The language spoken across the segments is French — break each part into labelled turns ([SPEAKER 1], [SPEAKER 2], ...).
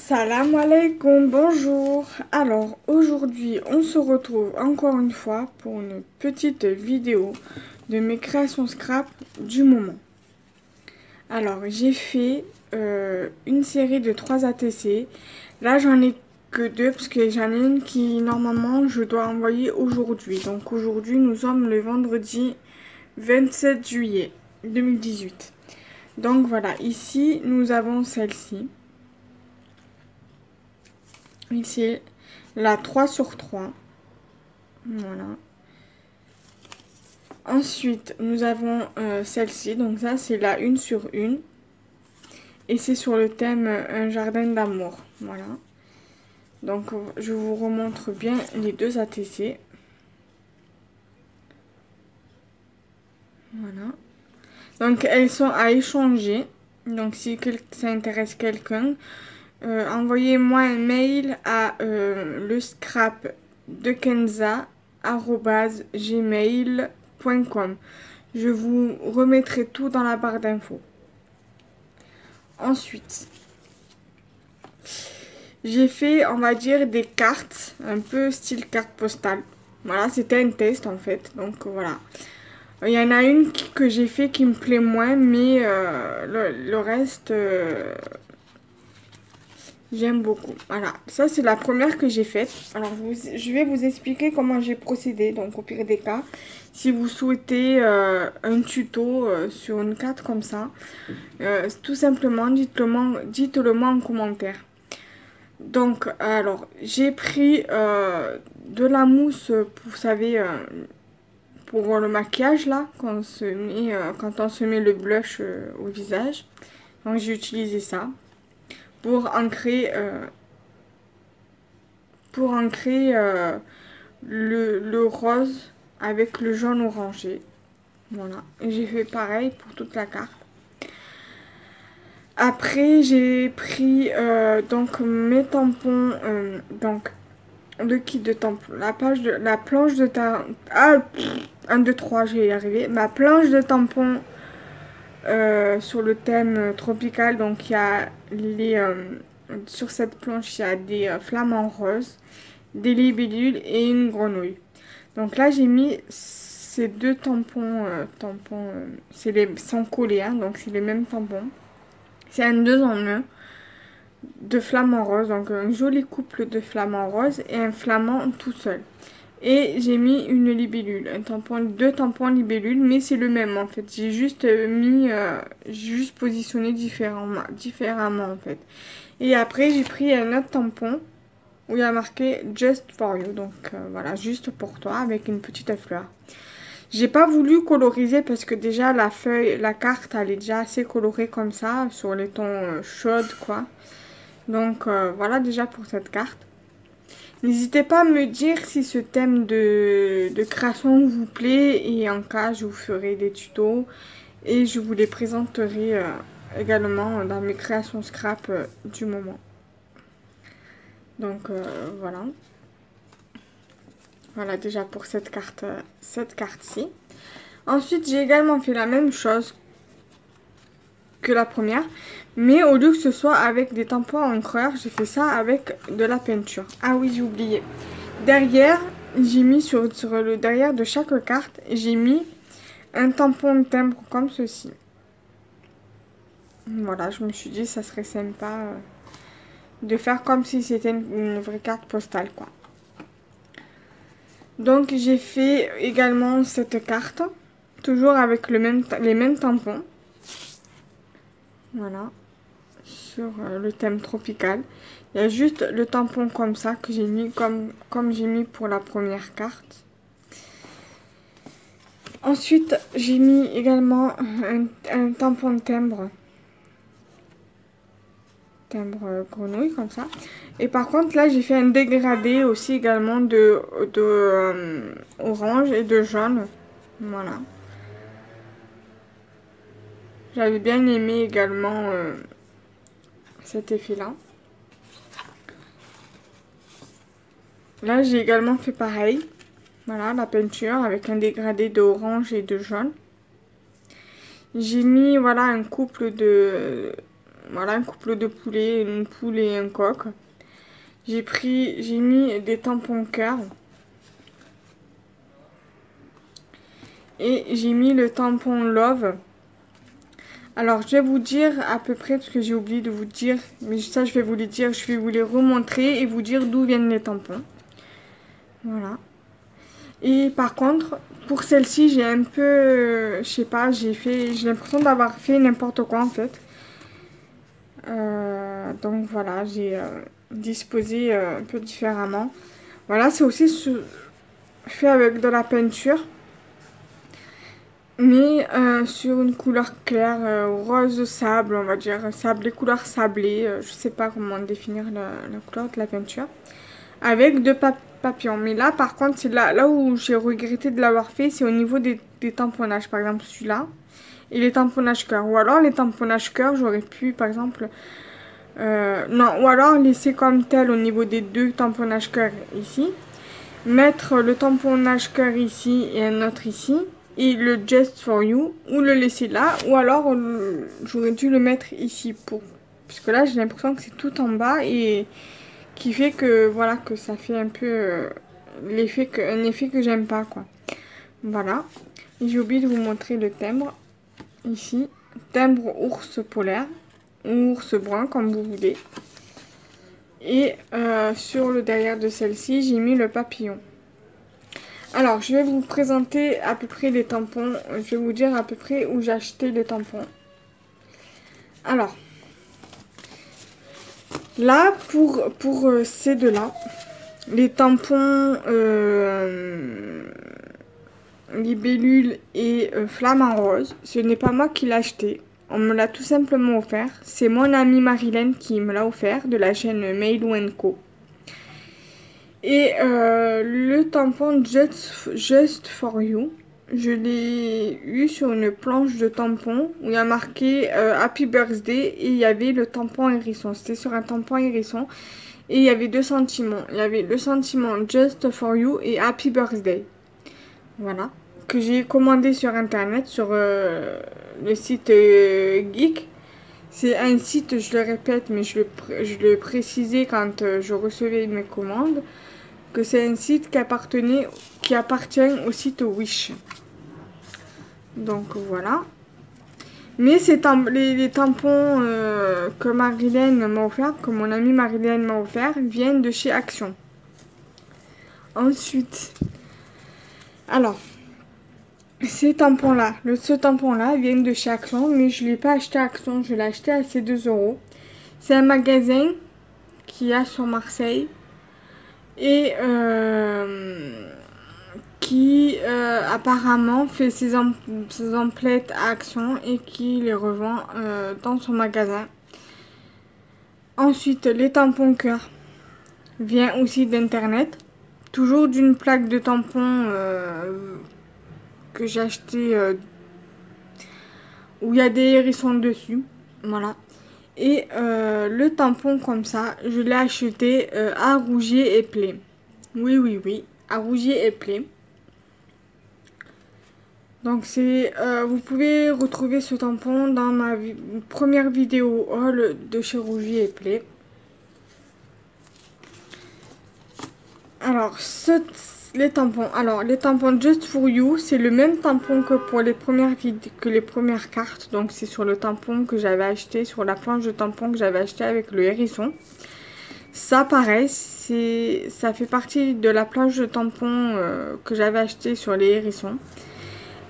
[SPEAKER 1] Salam alaikum, bonjour. Alors aujourd'hui on se retrouve encore une fois pour une petite vidéo de mes créations scrap du moment. Alors j'ai fait une série de 3 ATC. Là j'en ai que 2 parce que j'en ai une qui normalement je dois envoyer aujourd'hui. Donc aujourd'hui nous sommes le vendredi 27 juillet 2018. Donc voilà, ici nous avons celle-ci. Ici, la 3 sur 3. Voilà. Ensuite, nous avons celle-ci. Donc ça, c'est la 1 sur 1. Et c'est sur le thème un jardin d'amour. Voilà. Donc, je vous remontre bien les deux ATC. Voilà. Donc, elles sont à échanger. Donc, si ça intéresse quelqu'un, envoyez-moi un mail à le scrap de kenza@gmail.com. Je vous remettrai tout dans la barre d'infos. Ensuite, j'ai fait, on va dire, des cartes, un peu style carte postale. Voilà, c'était un test en fait, donc voilà. Il y en a une que j'ai fait qui me plaît moins, mais le reste... j'aime beaucoup. Voilà, ça c'est la première que j'ai faite. Alors je vais vous expliquer comment j'ai procédé. Donc au pire des cas, si vous souhaitez un tuto sur une carte comme ça, tout simplement dites-le moi en commentaire. Donc alors j'ai pris de la mousse, vous savez, pour le maquillage là, quand on se met le blush au visage. Donc j'ai utilisé ça pour ancrer le rose avec le jaune orangé. Voilà, et j'ai fait pareil pour toute la carte. Après j'ai pris donc mes tampons, donc le kit de tampons, la planche de tampons, 1, 2, 3, j'ai arrivé, ma planche de tampons sur le thème tropical. Donc il y a sur cette planche il y a des flamants roses, des libellules et une grenouille. Donc là j'ai mis ces deux tampons, sont collés, hein, donc c'est les mêmes tampons. C'est un 2 en 1 de flamants roses, donc un joli couple de flamants roses et un flamant tout seul. Et j'ai mis une libellule, deux tampons libellules, mais c'est le même en fait. J'ai juste positionné différemment en fait. Et après j'ai pris un autre tampon où il y a marqué Just for you, donc voilà, juste pour toi, avec une petite fleur. J'ai pas voulu coloriser parce que déjà la carte elle est déjà assez colorée comme ça, sur les tons chauds quoi. Donc voilà déjà pour cette carte. N'hésitez pas à me dire si ce thème de création vous plaît, et en cas je vous ferai des tutos et je vous les présenterai également dans mes créations scrap du moment. Donc voilà. Voilà déjà pour cette carte-ci. Ensuite j'ai également fait la même chose que la première, mais au lieu que ce soit avec des tampons encreurs, j'ai fait ça avec de la peinture. Ah oui, j'ai oublié. Derrière, j'ai mis sur le derrière de chaque carte, j'ai mis un tampon de timbre comme ceci. Voilà, je me suis dit ça serait sympa de faire comme si c'était une vraie carte postale quoi. Donc j'ai fait également cette carte, toujours avec les mêmes tampons. Voilà, sur le thème tropical. Il y a juste le tampon comme ça que j'ai mis comme j'ai mis pour la première carte. Ensuite, j'ai mis également un tampon de timbre grenouille comme ça. Et par contre là j'ai fait un dégradé aussi également de orange et de jaune. Voilà. J'avais bien aimé également cet effet là. Là j'ai également fait pareil. Voilà, la peinture avec un dégradé d'orange et de jaune. J'ai mis voilà un couple voilà, un couple de poulets, une poule et un coq. J'ai mis des tampons cœur. Et j'ai mis le tampon love. Alors, je vais vous dire à peu près, parce que j'ai oublié de vous dire, mais ça, je vais vous les dire, je vais vous les remontrer et vous dire d'où viennent les tampons. Voilà. Et par contre, pour celle-ci, j'ai un peu, je sais pas, j'ai l'impression d'avoir fait n'importe quoi en fait. Donc voilà, j'ai disposé un peu différemment. Voilà, c'est aussi fait avec de la peinture. Mais sur une couleur claire, rose sable, on va dire, sable, les couleurs sablées, je sais pas comment définir la couleur de la peinture, avec deux papillons. Mais là, par contre, c'est là où j'ai regretté de l'avoir fait, c'est au niveau des tamponnages, par exemple celui-là, et les tamponnages cœur. Ou alors les tamponnages cœur, j'aurais pu, par exemple, non, ou alors laisser comme tel au niveau des deux tamponnages cœur ici, mettre le tamponnage cœur ici et un autre ici, et le Just for You, ou le laisser là, ou alors j'aurais dû le mettre ici, puisque là j'ai l'impression que c'est tout en bas, et qui fait que, voilà, que ça fait un peu un effet que j'aime pas, quoi. Voilà, et j'ai oublié de vous montrer le timbre, ici, timbre ours polaire, ou ours brun, comme vous voulez. Et sur le derrière de celle-ci, j'ai mis le papillon. Alors, je vais vous présenter à peu près les tampons. Je vais vous dire à peu près où j'ai acheté les tampons. Alors, là, pour ces deux-là, les tampons libellule et flamme en rose, ce n'est pas moi qui l'ai acheté. On me l'a tout simplement offert. C'est mon amie Marilyn qui me l'a offert de la chaîne Mailou & Co. Et le tampon Just for You, je l'ai eu sur une planche de tampon où il y a marqué Happy Birthday et il y avait le tampon hérisson. C'était sur un tampon hérisson et il y avait deux sentiments. Il y avait le sentiment Just for You et Happy Birthday. Voilà. Que j'ai commandé sur internet, sur le site Geek. C'est un site, je le répète, mais je le précisais quand je recevais mes commandes, que c'est un site qui appartient au site Wish. Donc voilà. Mais les tampons que Marilyn m'a offert, que mon amie Marilyn m'a offert, viennent de chez Action. Ensuite, alors, ce tampon-là viennent de chez Action, mais je ne l'ai pas acheté à Action, je l'ai acheté à ces 2 €. C'est un magasin qui a sur Marseille et qui apparemment fait ses emplettes à Action et qui les revend dans son magasin. Ensuite, les tampons cœur viennent aussi d'internet, toujours d'une plaque de tampons que j'ai acheté où il y a des hérissons dessus, voilà. Et le tampon comme ça, je l'ai acheté à Rougier et Play. Oui, à Rougier et Play. Donc vous pouvez retrouver ce tampon dans ma première vidéo haul de chez Rougier et Play. Alors, les tampons Just for You, c'est le même tampon que pour les premières cartes. Donc c'est sur le tampon que j'avais acheté, sur la planche de tampon que j'avais acheté avec le hérisson. Ça pareil, ça fait partie de la planche de tampon que j'avais acheté sur les hérissons.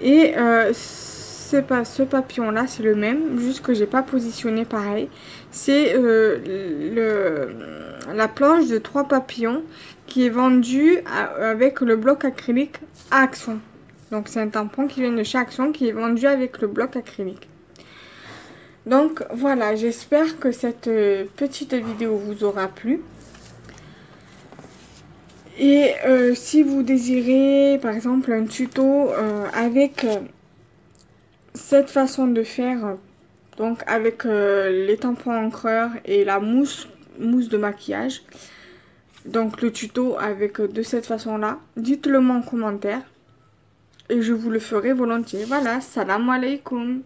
[SPEAKER 1] Et ce papillon là, c'est le même, juste que j'ai pas positionné pareil. C'est la planche de 3 papillons qui est vendue avec le bloc acrylique à Action. Donc c'est un tampon qui vient de chez Action qui est vendu avec le bloc acrylique. Donc voilà, j'espère que cette petite vidéo vous aura plu. Et si vous désirez par exemple un tuto avec cette façon de faire, donc avec les tampons encreurs et la mousse de maquillage, donc le tuto avec de cette façon là, dites-le moi en commentaire et je vous le ferai volontiers. Voilà, salam alaikum.